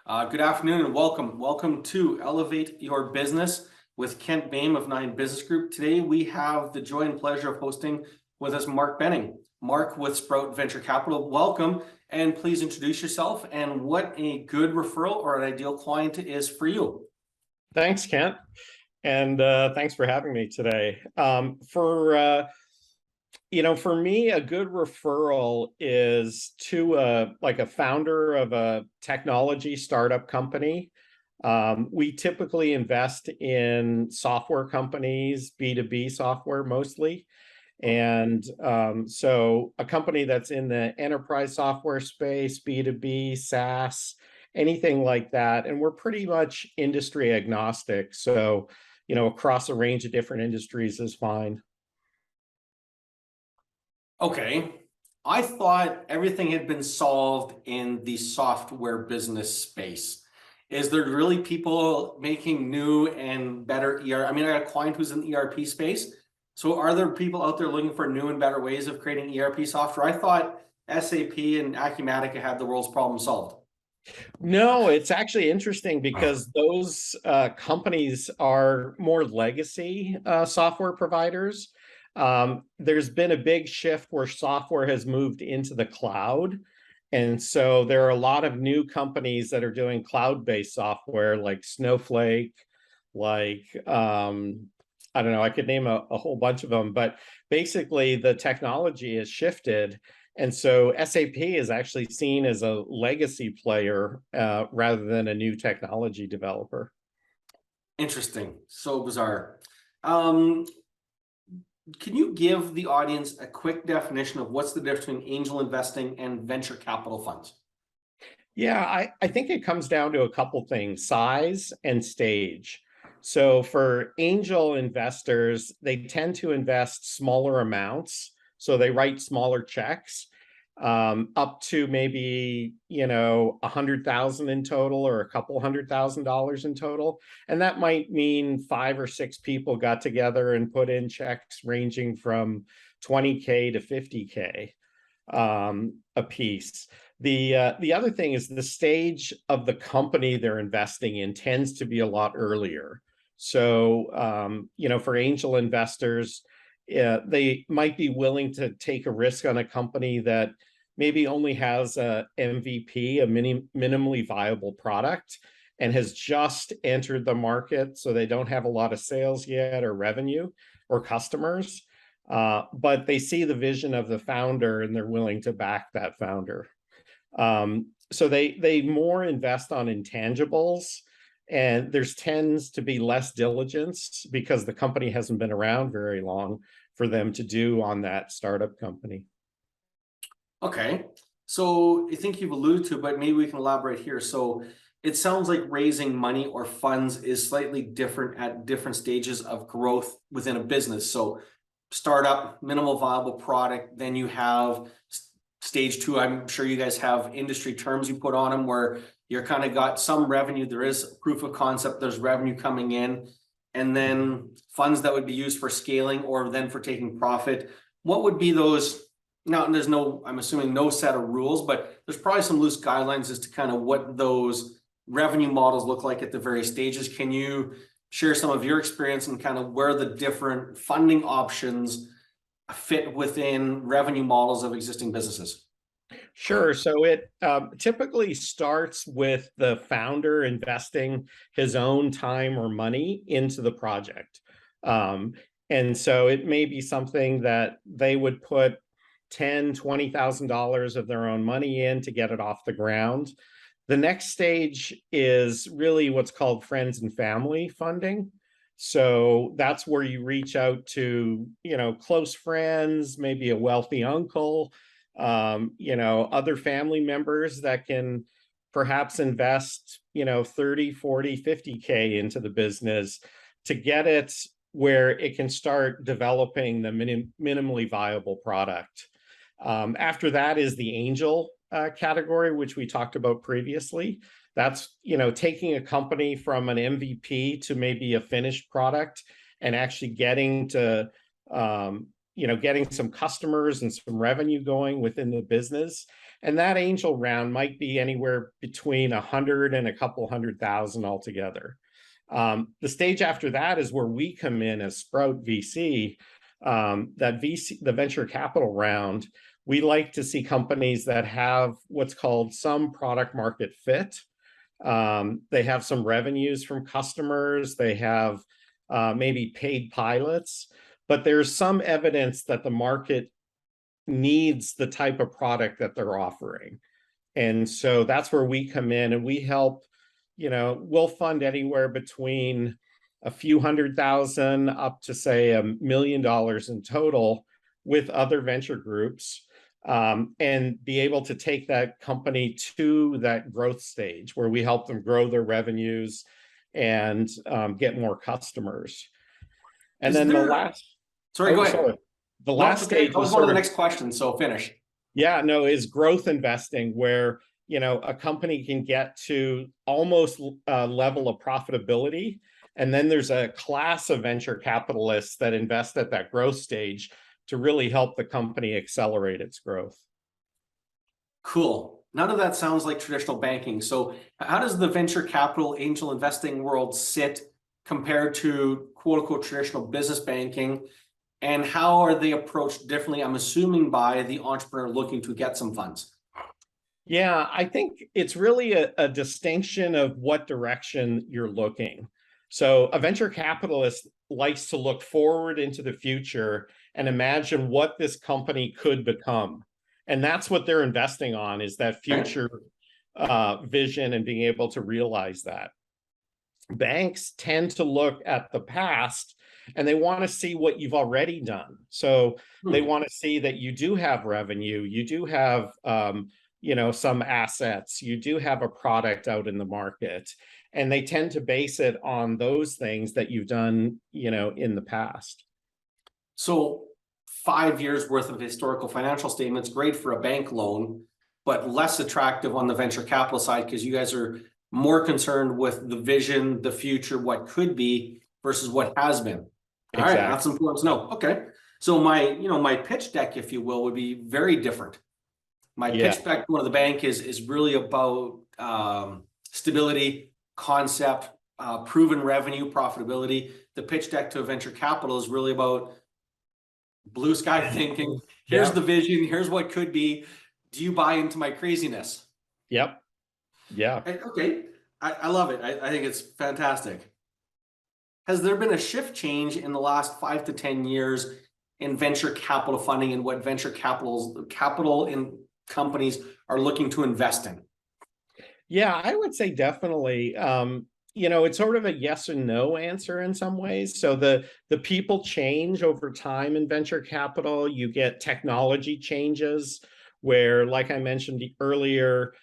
Good afternoon and welcome. Welcome to Elevate Your Business with Kent Boehm of 9 Business Group. Today we have the joy and pleasure of hosting with us Mark Benning. Mark with Sprout Venture Capital. Welcome, and please introduce yourself and what a good referral or an ideal client is for you. Thanks, Kent, and thanks for having me today. For me, a good referral is to a founder of a technology startup company. We typically invest in software companies, B2B software mostly. And so a company that's in the enterprise software space, B2B, SaaS, anything like that. And we're pretty much industry agnostic. So, across a range of different industries is fine. Okay. I thought everything had been solved in the software business space. Is there really people making new and better ERP? I mean, I got a client who's in the ERP space. So are there people out there looking for new and better ways of creating ERP software? I thought SAP and Acumatica had the world's problem solved. No, it's actually interesting because those companies are more legacy software providers. There's been a big shift where software has moved into the cloud. And so there are a lot of new companies that are doing cloud-based software like Snowflake, like, I don't know, I could name a whole bunch of them, but basically the technology has shifted. And so SAP is actually seen as a legacy player rather than a new technology developer. Interesting. So bizarre. Can you give the audience a quick definition of what's the difference between angel investing and venture capital funds? Yeah, I think it comes down to a couple things: size and stage. So for angel investors, they tend to invest smaller amounts. So they write smaller checks, up to maybe, 100,000 in total or a couple $100,000 in total. And that might mean 5 or 6 people got together and put in checks ranging from 20K to 50K a piece. The other thing is the stage of the company they're investing in tends to be a lot earlier. So, for angel investors, they might be willing to take a risk on a company that maybe only has a MVP, a minimally viable product, and has just entered the market. So they don't have a lot of sales yet or revenue or customers, but they see the vision of the founder and they're willing to back that founder. So they more invest on intangibles, and there tends to be less diligence because the company hasn't been around very long for them to do on that startup company. Okay. So I think you've alluded to, but maybe we can elaborate here. So it sounds like raising money or funds is slightly different at different stages of growth within a business. So startup, minimal viable product, then you have stage 2. I'm sure you guys have industry terms you put on them where you're kind of got some revenue. There is proof of concept. There's revenue coming in, and then funds that would be used for scaling or then for taking profit. What would be those? Now, there's no, I'm assuming no set of rules, but there's probably some loose guidelines as to kind of what those revenue models look like at the various stages. Can you share some of your experience and kind of where the different funding options fit within revenue models of existing businesses? Sure. So it typically starts with the founder investing his own time or money into the project. And so it may be something that they would put $10,000, $20,000 of their own money in to get it off the ground. The next stage is really what's called friends and family funding. So that's where you reach out to, close friends, maybe a wealthy uncle, other family members that can perhaps invest, 30, 40, 50K into the business to get it where it can start developing the minimally viable product. After that is the angel category, which we talked about previously. That's, taking a company from an MVP to maybe a finished product and actually getting to, getting some customers and some revenue going within the business. And that angel round might be anywhere between 100 and a couple 100,000 altogether. The stage after that is where we come in as Sprout.vc. That VC, the venture capital round, we like to see companies that have what's called some product market fit. They have some revenues from customers. They have maybe paid pilots, but there's some evidence that the market needs the type of product that they're offering. And so that's where we come in and we help, we'll fund anywhere between a few 100,000 up to say $1 million in total with other venture groups, and be able to take that company to that growth stage where we help them grow their revenues and get more customers. And Is then there... the last, Sorry, go ahead. sorry. The No, last it's okay. stage I was is going to sort the of, next question, so finish. yeah, no, is growth investing, where a company can get to almost a level of profitability. And then there's a class of venture capitalists that invest at that growth stage to really help the company accelerate its growth. Cool. None of that sounds like traditional banking. So how does the venture capital angel investing world sit compared to quote unquote traditional business banking? And how are they approached differently? I'm assuming by the entrepreneur looking to get some funds. Yeah, I think it's really a distinction of what direction you're looking. So a venture capitalist likes to look forward into the future and imagine what this company could become. And that's what they're investing on, is that future vision and being able to realize that. Banks tend to look at the past and they want to see what you've already done. So they want to see that you do have revenue, you do have some assets, you do have a product out in the market, and they tend to base it on those things that you've done, in the past. So 5 years worth of historical financial statements, great for a bank loan, but less attractive on the venture capital side because you guys are more concerned with the vision, the future, what could be versus what has been. All right, that's important to know. Okay. So my pitch deck, if you will, would be very different. My pitch deck to one of the bank is really about stability, concept, proven revenue, profitability. The pitch deck to a venture capital is really about blue sky thinking. Here's the vision. Here's what could be. Do you buy into my craziness? Yep. Yeah. Okay. I love it. I think it's fantastic. Has there been a shift change in the last 5 to 10 years in venture capital funding and what venture capital in companies are looking to invest in? Yeah, I would say definitely. It's sort of a yes and no answer in some ways. So the people change over time in venture capital. You get technology changes where, like I mentioned earlier,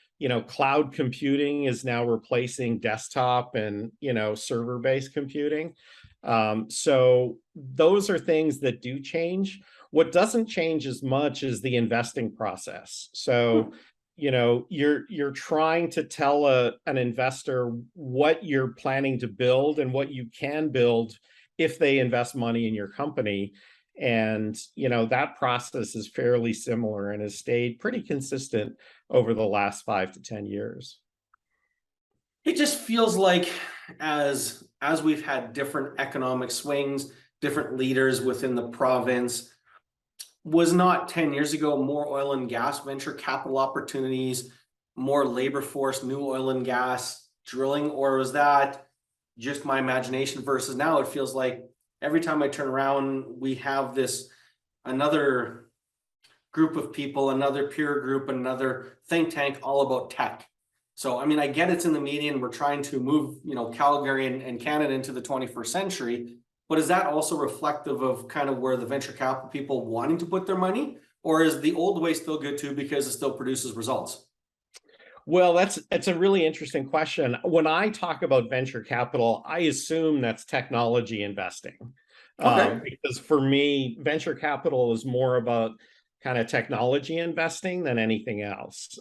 cloud computing is now replacing desktop and, server-based computing. So those are things that do change. What doesn't change as much is the investing process. So, you're trying to tell an investor what you're planning to build and what you can build if they invest money in your company. And, that process is fairly similar and has stayed pretty consistent over the last 5 to 10 years. It just feels like as we've had different economic swings, different leaders within the province, was not 10 years ago more oil and gas venture capital opportunities, more labor force, new oil and gas drilling, or was that just my imagination versus now it feels like every time I turn around, we have another group of people, another peer group, another think tank all about tech. So, I mean, I get it's in the media and we're trying to move, Calgary and Canada into the 21st century, but is that also reflective of kind of where the venture capital people wanting to put their money? Or is the old way still good too because it still produces results? Well, that's a really interesting question. When I talk about venture capital, I assume that's technology investing. Okay. Because for me, venture capital is more about kind of technology investing than anything else.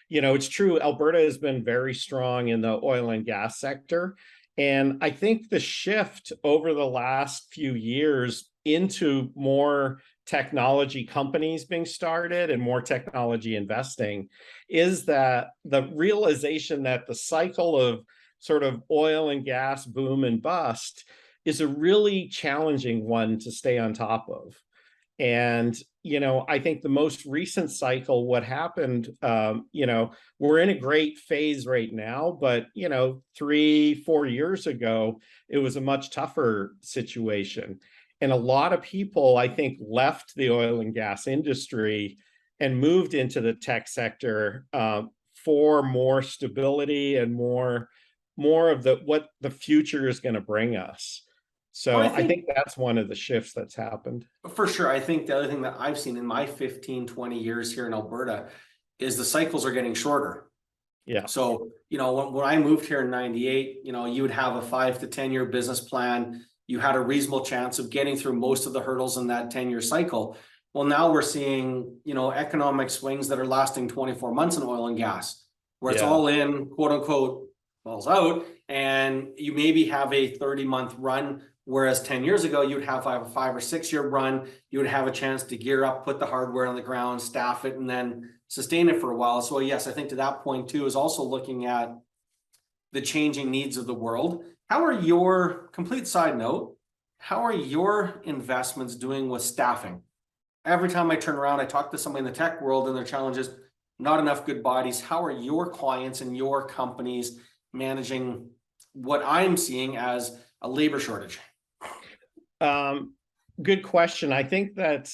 It's true, Alberta has been very strong in the oil and gas sector. And I think the shift over the last few years into more technology companies being started and more technology investing is that the realization that the cycle of sort of oil and gas boom and bust is a really challenging one to stay on top of. And, I think the most recent cycle, what happened, we're in a great phase right now, but, 3, 4 years ago, it was a much tougher situation. And a lot of people, I think, left the oil and gas industry and moved into the tech sector for more stability and more of what the future is going to bring us. Well, So I I think think that's one of the shifts that's happened. for sure. I think the other thing that I've seen in my 15, 20 years here in Alberta is the cycles are getting shorter. Yeah. So, when I moved here in 98, you would have a 5 to 10 year business plan. You had a reasonable chance of getting through most of the hurdles in that 10-year cycle. Well, now we're seeing, economic swings that are lasting 24 months in oil and gas, where it's Yeah. all in, quote unquote, falls out, and you maybe have a 30-month run. Whereas 10 years ago, you'd have a 5 or 6 year run. You would have a chance to gear up, put the hardware on the ground, staff it, and then sustain it for a while. So yes, I think to that point too is also looking at the changing needs of the world. How are your, complete side note, how are your investments doing with staffing? Every time I turn around, I talk to somebody in the tech world and their challenge is not enough good bodies. How are your clients and your companies managing what I'm seeing as a labor shortage? Good question. I think that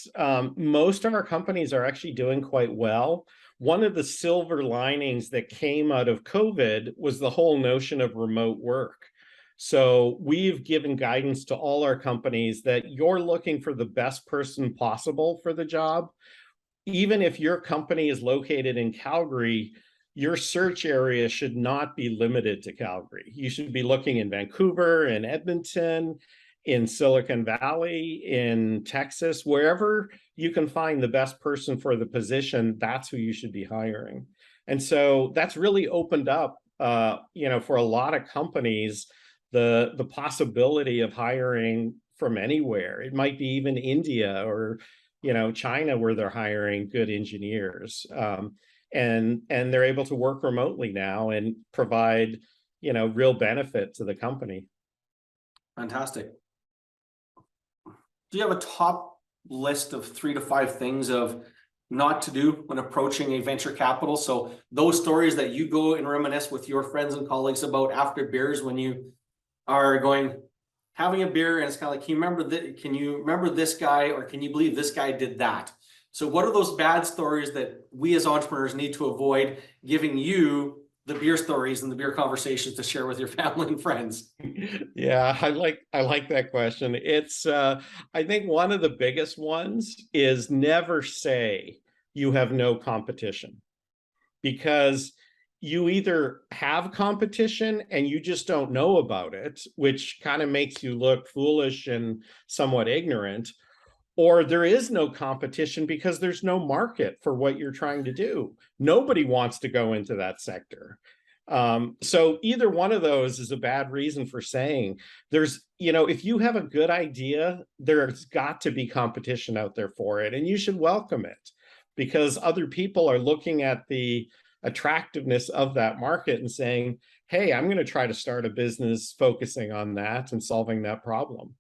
most of our companies are actually doing quite well. One of the silver linings that came out of COVID was the whole notion of remote work. So we've given guidance to all our companies that you're looking for the best person possible for the job. Even if your company is located in Calgary, your search area should not be limited to Calgary. You should be looking in Vancouver, in Edmonton, in Silicon Valley, in Texas, wherever you can find the best person for the position, that's who you should be hiring. And so that's really opened up, for a lot of companies, the possibility of hiring from anywhere. It might be even India or China, where they're hiring good engineers, and they're able to work remotely now and provide real benefit to the company. Fantastic. Do you have a top list of 3 to 5 things of not to do when approaching a venture capital? So those stories that you go and reminisce with your friends and colleagues about after beers when you are having a beer and it's kind of like, can you remember this guy, or can you believe this guy did that? So what are those bad stories that we as entrepreneurs need to avoid giving you the beer stories and the beer conversations to share with your family and friends? Yeah, I like that question. It's I think one of the biggest ones is never say you have no competition, because you either have competition and you just don't know about it, which kind of makes you look foolish and somewhat ignorant, or there is no competition because there's no market for what you're trying to do. Nobody wants to go into that sector. So either one of those is a bad reason for saying if you have a good idea, there's got to be competition out there for it, and you should welcome it, because other people are looking at the attractiveness of that market and saying, hey, I'm going to try to start a business focusing on that and solving that problem.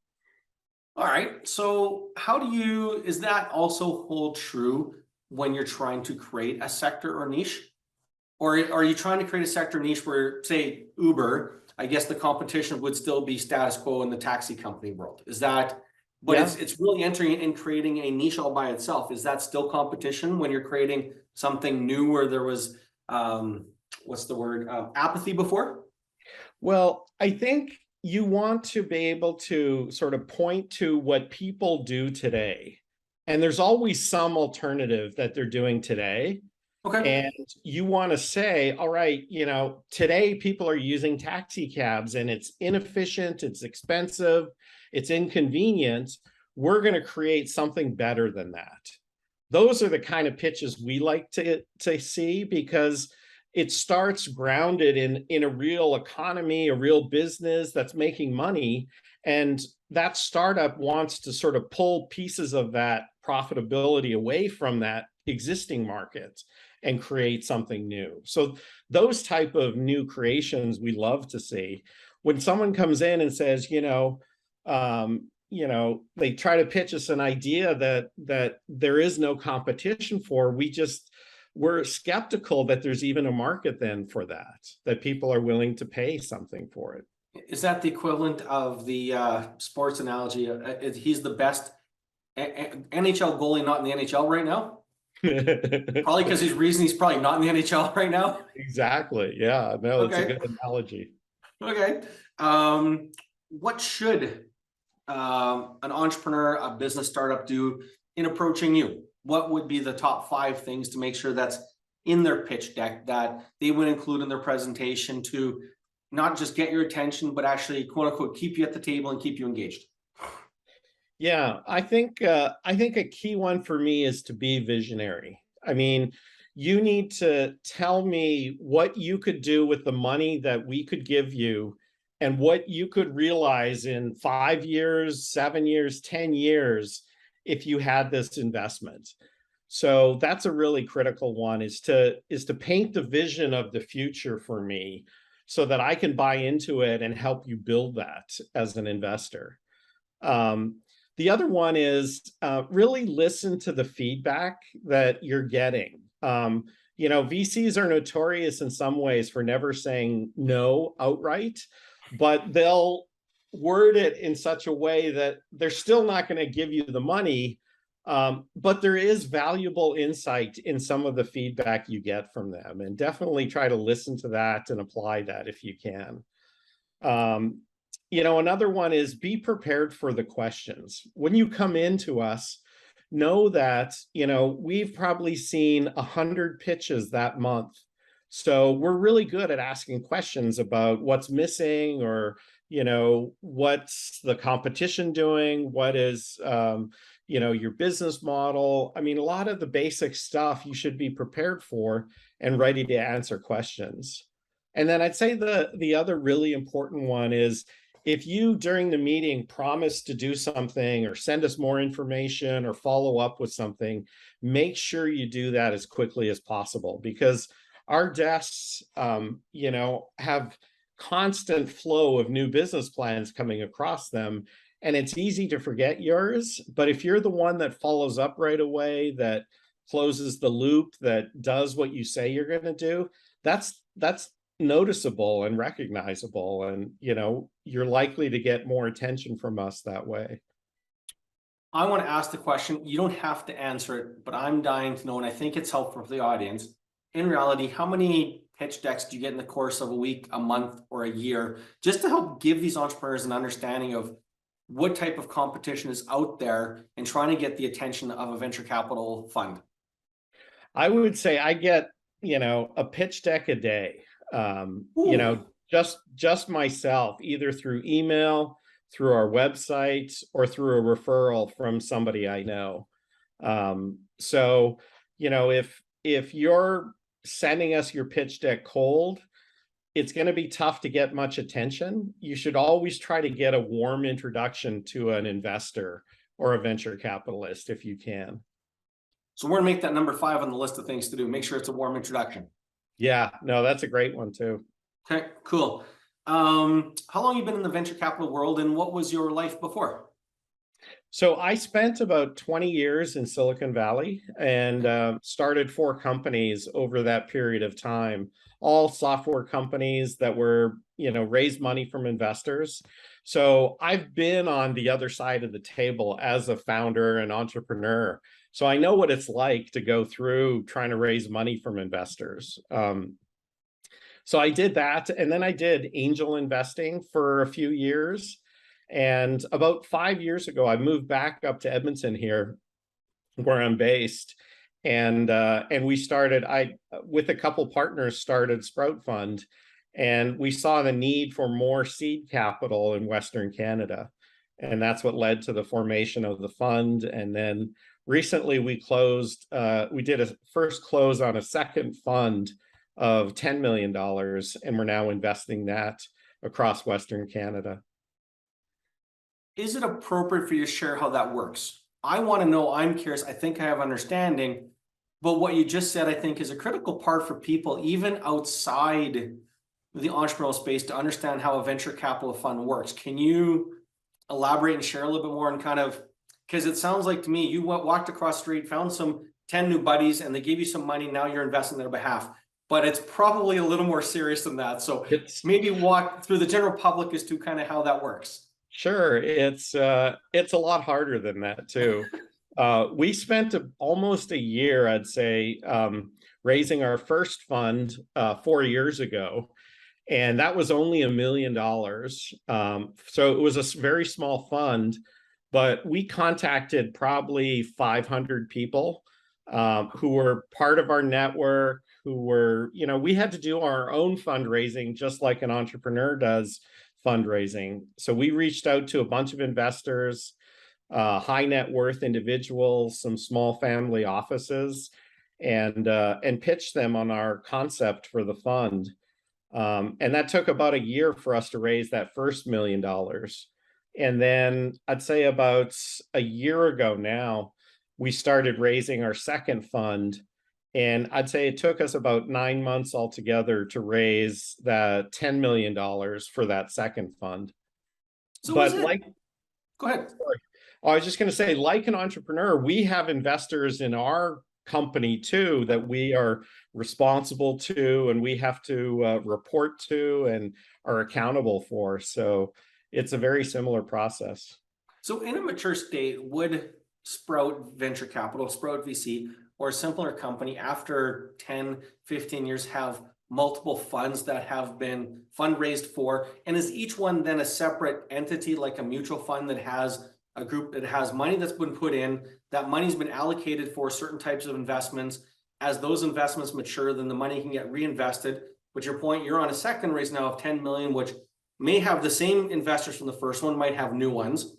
All right. So is that also hold true when you're trying to create a sector or niche? Or are you trying to create a sector niche where, say, Uber, I guess the competition would still be status quo in the taxi company world? But Yeah. it's really entering and creating a niche all by itself. Is that still competition when you're creating something new where there was, what's the word, apathy before? Well, I think you want to be able to sort of point to what people do today. And there's always some alternative that they're doing today. Okay. And you want to say, all right, today people are using taxi cabs and it's inefficient, it's expensive, it's inconvenient. We're going to create something better than that. Those are the kind of pitches we like to see, because it starts grounded in a real economy, a real business that's making money. And that startup wants to sort of pull pieces of that profitability away from that existing market and create something new. So those type of new creations we love to see. When someone comes in and says, they try to pitch us an idea that there is no competition for, we're skeptical that there's even a market then for that people are willing to pay something for it. Is that the equivalent of the sports analogy? He's the best NHL goalie not in the NHL right now? Probably because he's probably not in the NHL right now. Exactly. Yeah. No, it's Okay. a good analogy. Okay. What should an entrepreneur, a business startup do in approaching you? What would be the top 5 things to make sure that's in their pitch deck that they would include in their presentation to not just get your attention, but actually, quote unquote, keep you at the table and keep you engaged? Yeah, I think a key one for me is to be visionary. I mean, you need to tell me what you could do with the money that we could give you and what you could realize in 5 years, 7 years, 10 years if you had this investment. So that's a really critical one, is to paint the vision of the future for me so that I can buy into it and help you build that as an investor. The other one is really listen to the feedback that you're getting. VCs are notorious in some ways for never saying no outright, but they'll word it in such a way that they're still not going to give you the money, but there is valuable insight in some of the feedback you get from them, and definitely try to listen to that and apply that if you can. Another one is be prepared for the questions. When you come into us, know that, we've probably seen 100 pitches that month. So we're really good at asking questions about what's missing, or, what's the competition doing? What is, your business model? I mean, a lot of the basic stuff you should be prepared for and ready to answer questions. And then I'd say the other really important one is, if you during the meeting promise to do something or send us more information or follow up with something, make sure you do that as quickly as possible, because our desks, have constant flow of new business plans coming across them. And it's easy to forget yours. But if you're the one that follows up right away, that closes the loop, that does what you say you're going to do, that's noticeable and recognizable, and you're likely to get more attention from us that way. I want to ask the question. You don't have to answer it, but I'm dying to know, and I think it's helpful for the audience. In reality, how many pitch decks do you get in the course of a week, a month, or a year, just to help give these entrepreneurs an understanding of what type of competition is out there and trying to get the attention of a venture capital fund? I would say I get, a pitch deck a day. Ooh. Just myself, either through email, through our website, or through a referral from somebody I know. So, if you're sending us your pitch deck cold, it's going to be tough to get much attention. You should always try to get a warm introduction to an investor or a venture capitalist if you can. So we're gonna make that number 5 on the list of things to do. Make sure it's a warm introduction. Yeah, no, that's a great one too. Okay, cool. How long have you been in the venture capital world, and what was your life before? So I spent about 20 years in Silicon Valley and started 4 companies over that period of time, all software companies that were, raised money from investors. So I've been on the other side of the table as a founder and entrepreneur. So I know what it's like to go through trying to raise money from investors. So I did that, and then I did angel investing for a few years. And about 5 years ago, I moved back up to Edmonton here, where I'm based, and we started. With a couple partners, started Sprout Fund, and we saw the need for more seed capital in Western Canada, and that's what led to the formation of the fund. And then recently, we did a first close on a second fund of $10 million, and we're now investing that across Western Canada. Is it appropriate for you to share how that works? I want to know, I'm curious, I think I have understanding, but what you just said, I think is a critical part for people, even outside the entrepreneurial space, to understand how a venture capital fund works. Can you elaborate and share a little bit more on kind of, because it sounds like to me, you walked across the street, found some 10 new buddies, and they gave you some money, now you're investing on their behalf. But it's probably a little more serious than that. So maybe walk through the general public as to kind of how that works. Sure, it's a lot harder than that too. We spent almost a year, I'd say, raising our first fund 4 years ago, and that was only $1 million. So it was a very small fund, but we contacted probably 500 people who were part of our network, who were, we had to do our own fundraising just like an entrepreneur does fundraising. So we reached out to a bunch of investors, high net worth individuals, some small family offices, and pitched them on our concept for the fund. And that took about a year for us to raise that first $1 million. And then I'd say about a year ago now, we started raising our second fund. And I'd say it took us about 9 months altogether to raise that $10 million for that second fund. So But go ahead. Sorry. I was just going to say, like an entrepreneur, we have investors in our company too that we are responsible to, and we have to report to and are accountable for. So it's a very similar process. So in a mature state, would Sprout Venture Capital, Sprout.vc, or a similar company after 10, 15 years have multiple funds that have been fundraised for? And is each one then a separate entity, like a mutual fund that has a group that has money that's been put in, that money's been allocated for certain types of investments? As those investments mature, then the money can get reinvested. But your point, you're on a second raise now of 10 million, which may have the same investors from the first one, might have new ones,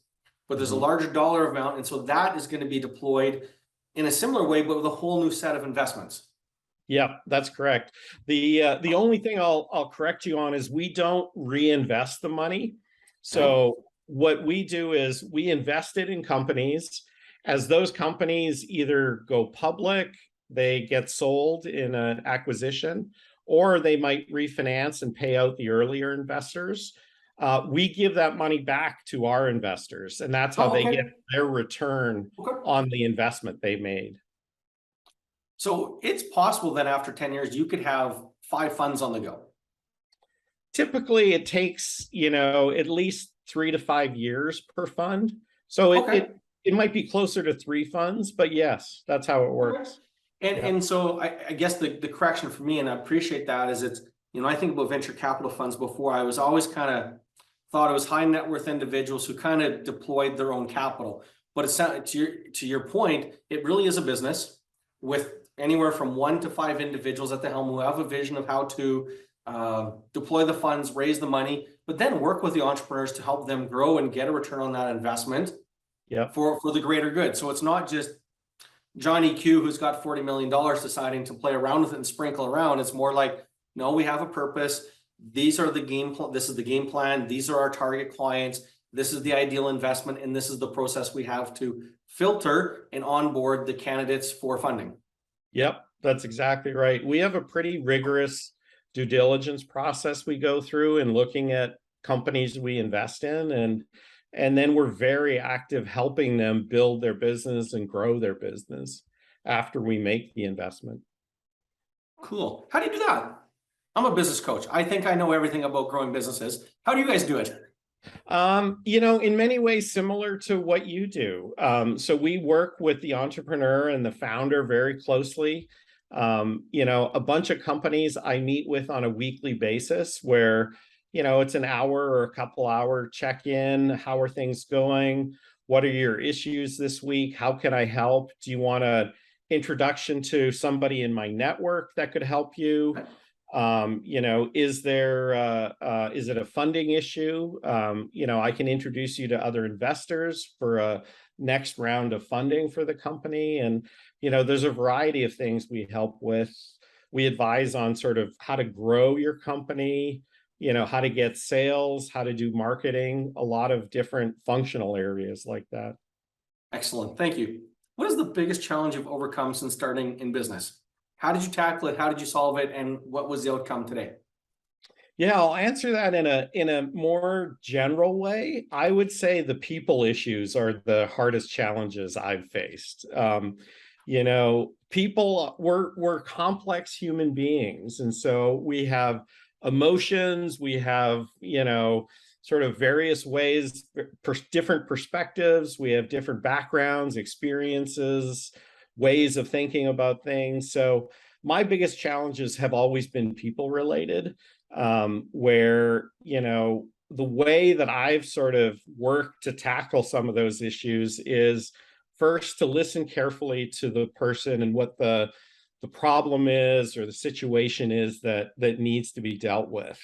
but there's a larger dollar amount. And so that is going to be deployed in a similar way, but with a whole new set of investments. Yeah, that's correct. The only thing I'll correct you on is we don't reinvest the money. So what we do is we invest it in companies. As those companies either go public, they get sold in an acquisition, or they might refinance and pay out the earlier investors. We give that money back to our investors, and that's how they get their return on the investment they made. So it's possible that after 10 years, you could have 5 funds on the go. Typically, it takes, at least 3 to 5 years per fund. So it might be closer to 3 funds, but yes, that's how it works. And so I guess the correction for me, and I appreciate that, is it's, I think about venture capital funds before. I was always kind of thought it was high net worth individuals who kind of deployed their own capital. But it's not, to your point, it really is a business with anywhere from 1 to 5 individuals at the helm who have a vision of how to deploy the funds, raise the money, but then work with the entrepreneurs to help them grow and get a return on that investment for the greater good. So it's not just Johnny Q who's got $40 million deciding to play around with it and sprinkle around. It's more like, no, we have a purpose. These are the this is the game plan. These are our target clients. This is the ideal investment. And this is the process we have to filter and onboard the candidates for funding. Yep, that's exactly right. We have a pretty rigorous due diligence process we go through in looking at companies we invest in, and then we're very active helping them build their business and grow their business after we make the investment. Cool. How do you do that? I'm a business coach. I think I know everything about growing businesses. How do you guys do it? In many ways similar to what you do. So we work with the entrepreneur and the founder very closely. A bunch of companies I meet with on a weekly basis where, it's an hour or a couple hour check-in. How are things going? What are your issues this week? How can I help? Do you want an introduction to somebody in my network that could help you? Is it a funding issue? I can introduce you to other investors for a next round of funding for the company. And, there's a variety of things we help with We advise on sort of how to grow your company, how to get sales, how to do marketing, a lot of different functional areas like that. Excellent. Thank you. What is the biggest challenge you've overcome since starting in business? How did you tackle it? How did you solve it? And what was the outcome today? Yeah, I'll answer that in a more general way. I would say the people issues are the hardest challenges I've faced. People, we're complex human beings, and so we have emotions, we have, sort of various ways, different perspectives, we have different backgrounds, experiences, ways of thinking about things. So my biggest challenges have always been people related, where, the way that I've sort of worked to tackle some of those issues is first to listen carefully to the person and what the problem is or the situation is that needs to be dealt with.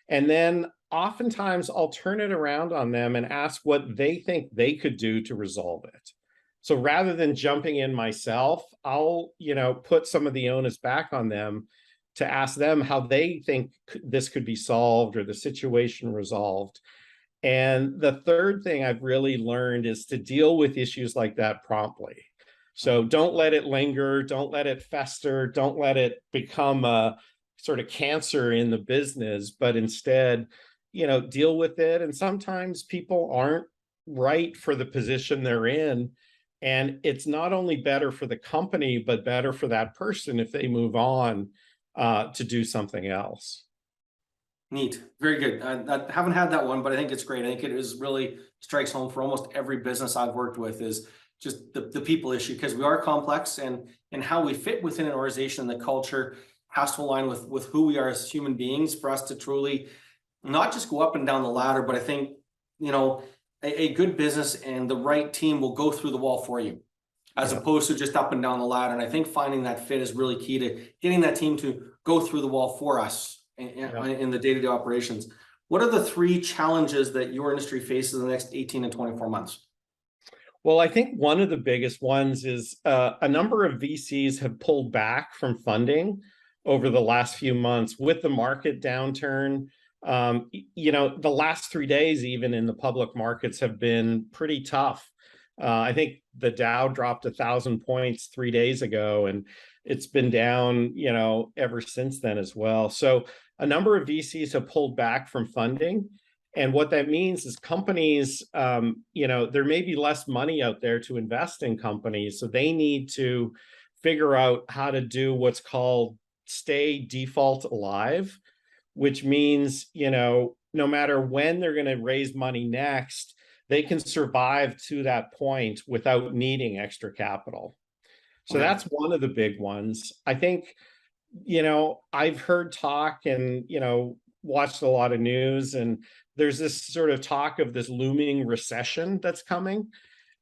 And then oftentimes I'll turn it around on them and ask what they think they could do to resolve it. So rather than jumping in myself, I'll, put some of the onus back on them to ask them how they think this could be solved or the situation resolved. And the third thing I've really learned is to deal with issues like that promptly. So don't let it linger, don't let it fester, don't let it become a sort of cancer in the business, but instead, deal with it. And sometimes people aren't right for the position they're in. And it's not only better for the company, but better for that person if they move on to do something else. Neat. Very good. I haven't had that one, but I think it's great. I think it is really strikes home for almost every business I've worked with is just the people issue, because we are complex, and how we fit within an organization and the culture has to align with who we are as human beings for us to truly not just go up and down the ladder, but I think, a good business and the right team will go through the wall for you, as opposed to just up and down the ladder. And I think finding that fit is really key to getting that team to go through the wall for us in the day-to-day operations. What are the 3 challenges that your industry faces in the next 18 and 24 months? Well, I think one of the biggest ones is a number of VCs have pulled back from funding over the last few months with the market downturn. The last 3 days, even in the public markets, have been pretty tough. I think the Dow dropped 1,000 points 3 days ago, and it's been down, ever since then as well. So a number of VCs have pulled back from funding. And what that means is companies, there may be less money out there to invest in companies. So they need to figure out how to do what's called stay default alive, which means, no matter when they're going to raise money next, they can survive to that point without needing extra capital. So that's one of the big ones. I think, I've heard talk and, watched a lot of news, and there's this sort of talk of this looming recession that's coming.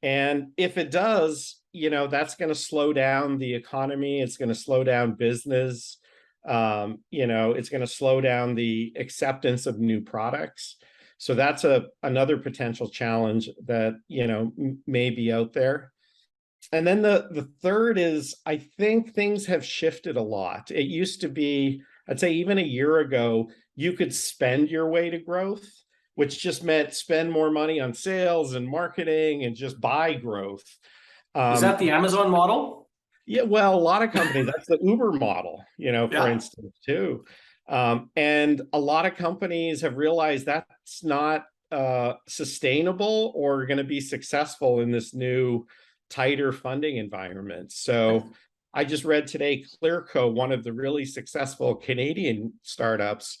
And if it does, that's going to slow down the economy. It's going to slow down business. It's going to slow down the acceptance of new products. So that's another potential challenge that, may be out there. And then the third is, I think things have shifted a lot. It used to be, I'd say even a year ago, you could spend your way to growth, which just meant spend more money on sales and marketing and just buy growth. Is that the Amazon model? Yeah, well, a lot of companies, that's the Uber model, for instance, too. And a lot of companies have realized that's not sustainable or going to be successful in this new tighter funding environment. So I just read today, Clearco, one of the really successful Canadian startups,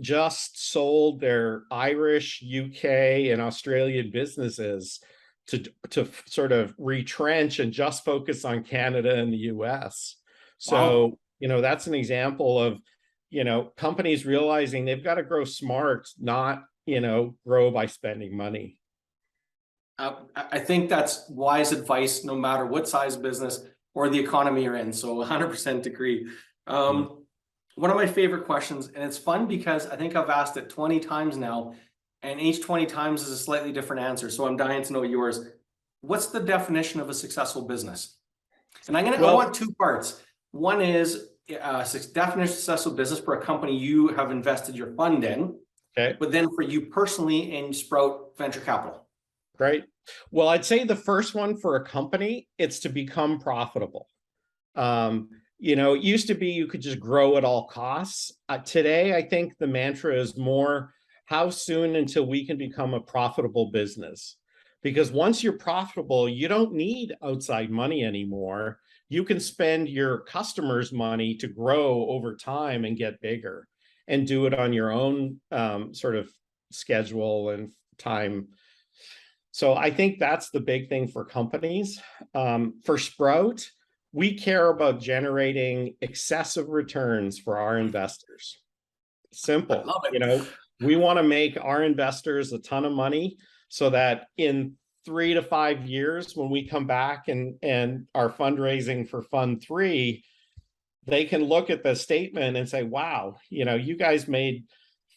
just sold their Irish, UK, and Australian businesses to sort of retrench and just focus on Canada and the US. So, that's an example of, companies realizing they've got to grow smart, not, grow by spending money. I think that's wise advice, no matter what size business or the economy you're in. So 100% agree. One of my favorite questions, and it's fun because I think I've asked it 20 times now, and each 20 times is a slightly different answer. So I'm dying to know yours. What's the definition of a successful business? And I want 2 parts. One is definition of successful business for a company you have invested your fund in, Okay, but then for you personally in Sprout Venture Capital. great. Well, I'd say the first one for a company, it's to become profitable. It used to be you could just grow at all costs. Today, I think the mantra is more how soon until we can become a profitable business. Because once you're profitable, you don't need outside money anymore. You can spend your customers' money to grow over time and get bigger and do it on your own sort of schedule and time. So I think that's the big thing for companies. For Sprout, we care about generating excessive returns for our investors. I Simple. love it. We want to make our investors a ton of money so that in 3 to 5 years, when we come back and are fundraising for Fund 3, they can look at the statement and say, wow, you guys made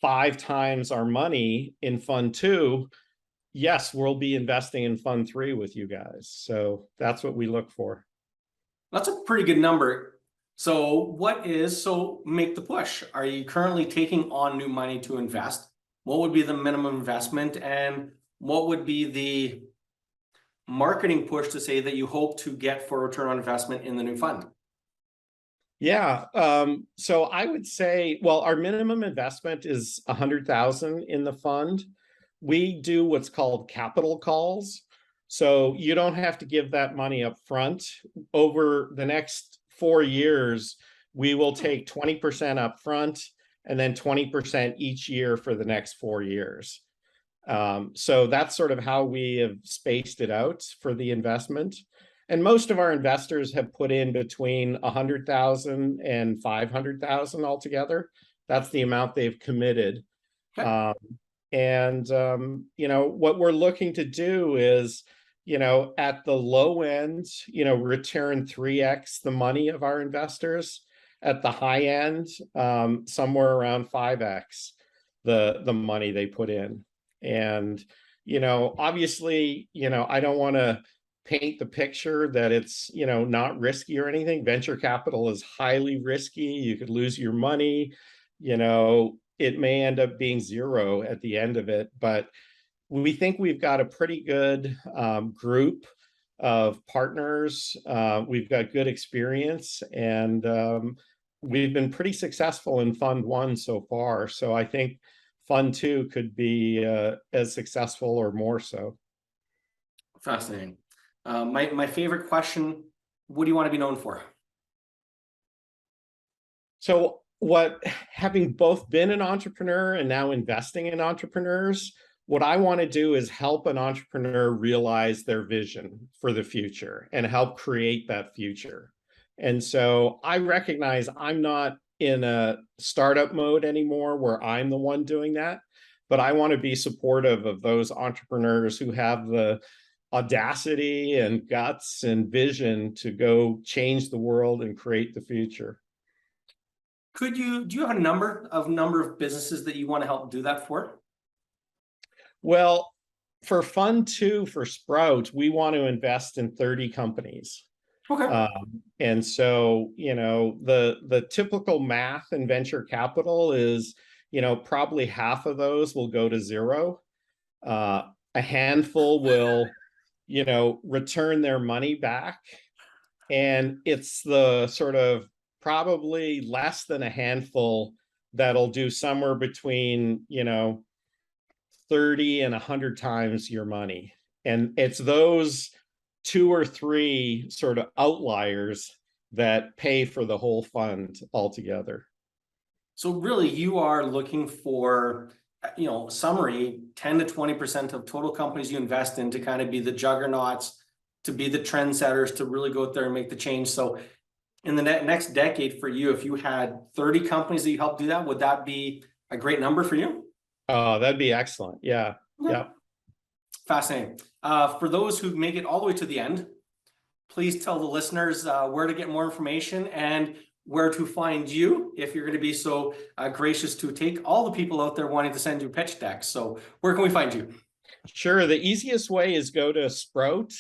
5 times our money in Fund 2. Yes, we'll be investing in Fund 3 with you guys. So that's what we look for. That's a pretty good number. So make the push. Are you currently taking on new money to invest? What would be the minimum investment, and what would be the marketing push to say that you hope to get for return on investment in the new fund? Yeah. So I would say, well, our minimum investment is 100,000 in the fund. We do what's called capital calls. So you don't have to give that money up front. Over the next 4 years, we will take 20% up front and then 20% each year for the next 4 years. So that's sort of how we have spaced it out for the investment. And most of our investors have put in between 100,000 and 500,000 altogether. That's the amount they've committed. Okay. What we're looking to do is, at the low end, return 3x the money of our investors. At the high end, somewhere around 5x the money they put in. And, obviously, I don't want to paint the picture that it's, not risky or anything. Venture capital is highly risky. You could lose your money. It may end up being zero at the end of it, but we think we've got a pretty good group of partners. We've got good experience, and we've been pretty successful in Fund 1 so far. So I think Fund 2 could be as successful or more so. Fascinating. My favorite question, what do you want to be known for? So having both been an entrepreneur and now investing in entrepreneurs, what I want to do is help an entrepreneur realize their vision for the future and help create that future. And so I recognize I'm not in a startup mode anymore where I'm the one doing that, but I want to be supportive of those entrepreneurs who have the audacity and guts and vision to go change the world and create the future. Do you have a number of businesses that you want to help do that for? Well, for Fund 2 for Sprout, we want to invest in 30 companies. Okay. And so, the typical math in venture capital is, probably half of those will go to zero. A handful will, return their money back. And it's the sort of probably less than a handful that'll do somewhere between, 30 and 100 times your money. And it's those 2 or 3 sort of outliers that pay for the whole fund altogether. So really you are looking for, summary 10 to 20% of total companies you invest in to kind of be the juggernauts, to be the trendsetters, to really go out there and make the change. So in the next decade for you, if you had 30 companies that you help do that, would that be a great number for you? Oh, that'd be excellent. Yeah. Yeah. Fascinating. For those who make it all the way to the end, please tell the listeners where to get more information and where to find you if you're going to be so gracious to take all the people out there wanting to send you pitch decks. So where can we find you? Sure. The easiest way is go to Sprout.vc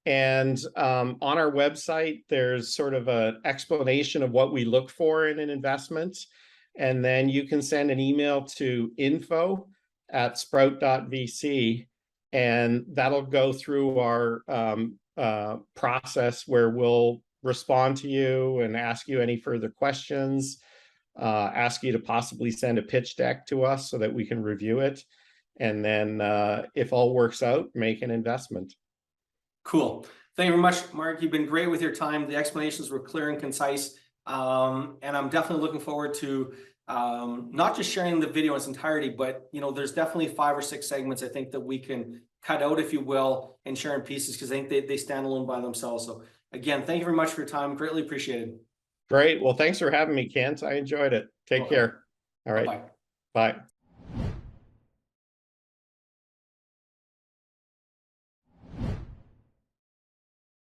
And on our website, there's sort of an explanation of what we look for in an investment. And then you can send an email to info@Sprout.vc, and that'll go through our process where we'll respond to you and ask you any further questions, ask you to possibly send a pitch deck to us so that we can review it. And then if all works out, make an investment. Cool. Thank you very much, Mark. You've been great with your time. The explanations were clear and concise. And I'm definitely looking forward to not just sharing the video in its entirety, but there's definitely 5 or 6 segments I think that we can cut out, if you will, and share in pieces, because I think they stand alone by themselves. So again, thank you very much for your time. Greatly appreciated. Great. Well, thanks for having me, Kent. I enjoyed it. Take care. All right. Bye. Bye.